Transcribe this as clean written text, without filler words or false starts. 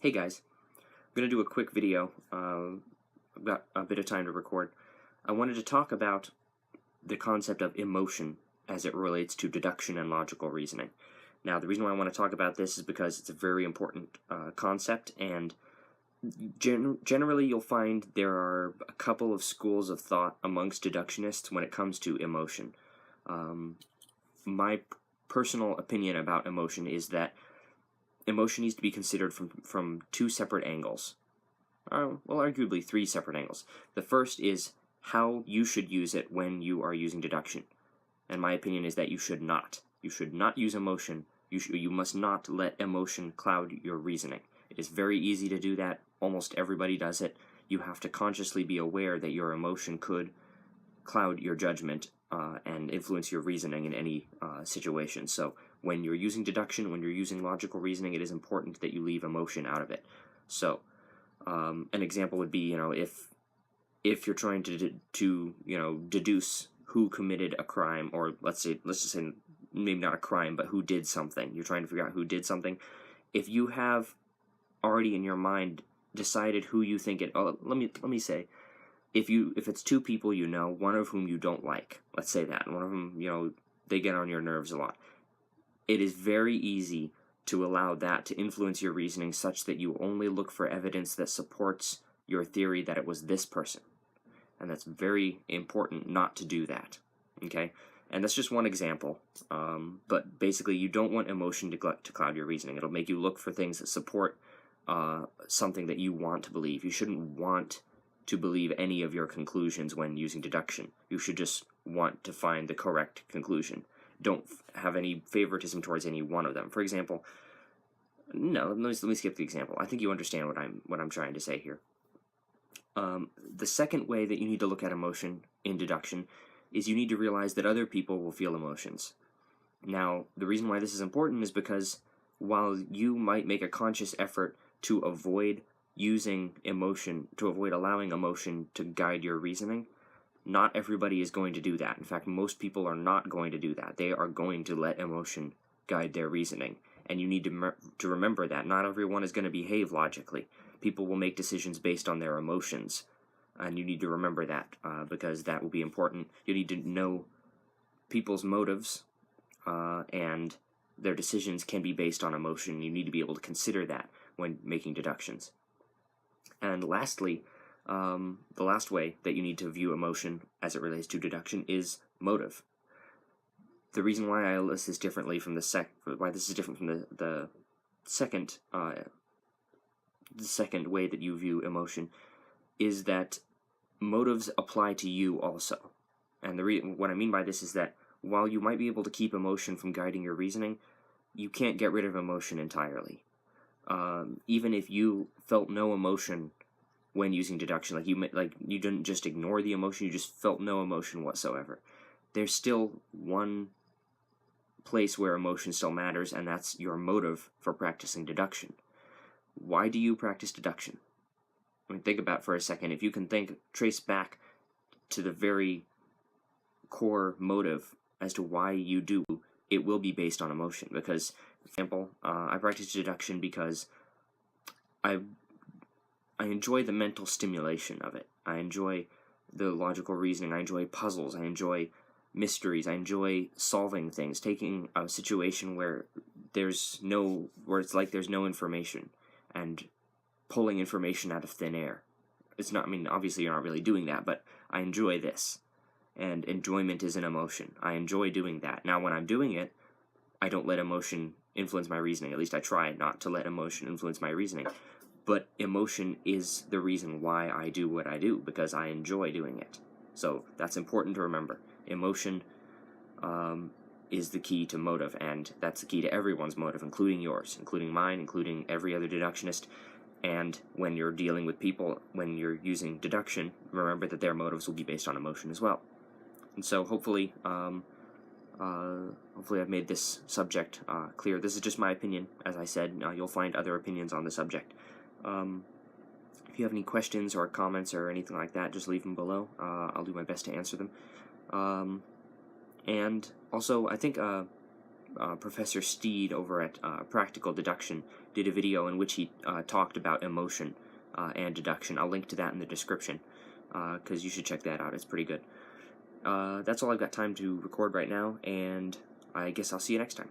Hey guys, I'm going to do a quick video. I've got a bit of time to record. I wanted to talk about the concept of emotion as it relates to deduction and logical reasoning. Now, the reason why I want to talk about this is because it's a very important concept, and generally you'll find there are a couple of schools of thought amongst deductionists when it comes to emotion. My personal opinion about emotion is that emotion needs to be considered from two separate angles. Well, arguably three separate angles. The first is how you should use it when you are using deduction. And my opinion is that you should not. You should not use emotion. You must not let emotion cloud your reasoning. It is very easy to do that. Almost everybody does it. You have to consciously be aware that your emotion could cloud your judgment and influence your reasoning in any situation. So when you're using deduction, when you're using logical reasoning, it is important that you leave emotion out of it. So an example would be, if you're trying to deduce who committed a crime, or let's just say maybe not a crime, but who did something. You're trying to figure out who did something. If you have already in your mind decided who you think it. Oh, let me say, if it's two people one of whom you don't like, let's say that, and one of them, they get on your nerves a lot, it is very easy to allow that to influence your reasoning such that you only look for evidence that supports your theory that it was this person. And that's very important not to do that, okay? And that's just one example, but basically you don't want emotion to cloud your reasoning. It'll make you look for things that support something that you want to believe. You shouldn't want to believe any of your conclusions when using deduction. You should just want to find the correct conclusion. Don't have any favoritism towards any one of them. For example, no, let me skip the example. I think you understand what I'm trying to say here. The second way that you need to look at emotion in deduction is you need to realize that other people will feel emotions. Now, the reason why this is important is because while you might make a conscious effort to avoid using emotion, to avoid allowing emotion to guide your reasoning, not everybody is going to do that. In fact, most people are not going to do that. They are going to let emotion guide their reasoning. And you need to remember that. Not everyone is going to behave logically. People will make decisions based on their emotions. And you need to remember that because that will be important. You need to know people's motives and their decisions can be based on emotion. You need to be able to consider that when making deductions. And lastly, the last way that you need to view emotion as it relates to deduction is motive. The reason why I list this differently from the second way that you view emotion is that motives apply to you also. And what I mean by this is that while you might be able to keep emotion from guiding your reasoning, you can't get rid of emotion entirely. Even if you felt no emotion when using deduction, you didn't just ignore the emotion, you just felt no emotion whatsoever, there's still one place where emotion still matters, and that's your motive for practicing deduction. Why do you practice deduction? I mean, think about it for a second. If you can trace back to the very core motive as to why you do, it will be based on emotion. Because, for example, I practice deduction because I enjoy the mental stimulation of it. I enjoy the logical reasoning. I enjoy puzzles. I enjoy mysteries. I enjoy solving things, taking a situation where it's like there's no information and pulling information out of thin air. It's not, I mean, obviously you're not really doing that, but I enjoy this. And enjoyment is an emotion. I enjoy doing that. Now, when I'm doing it, I don't let emotion influence my reasoning. At least I try not to let emotion influence my reasoning. But emotion is the reason why I do what I do, because I enjoy doing it. So that's important to remember. Emotion is the key to motive, and that's the key to everyone's motive, including yours, including mine, including every other deductionist. And when you're dealing with people, when you're using deduction, remember that their motives will be based on emotion as well. And so hopefully I've made this subject clear. This is just my opinion. As I said, you'll find other opinions on the subject. If you have any questions or comments or anything like that, just leave them below. I'll do my best to answer them. And also, I think Professor Steed over at Practical Deduction did a video in which he talked about emotion and deduction. I'll link to that in the description, because you should check that out. It's pretty good. That's all I've got time to record right now, and I guess I'll see you next time.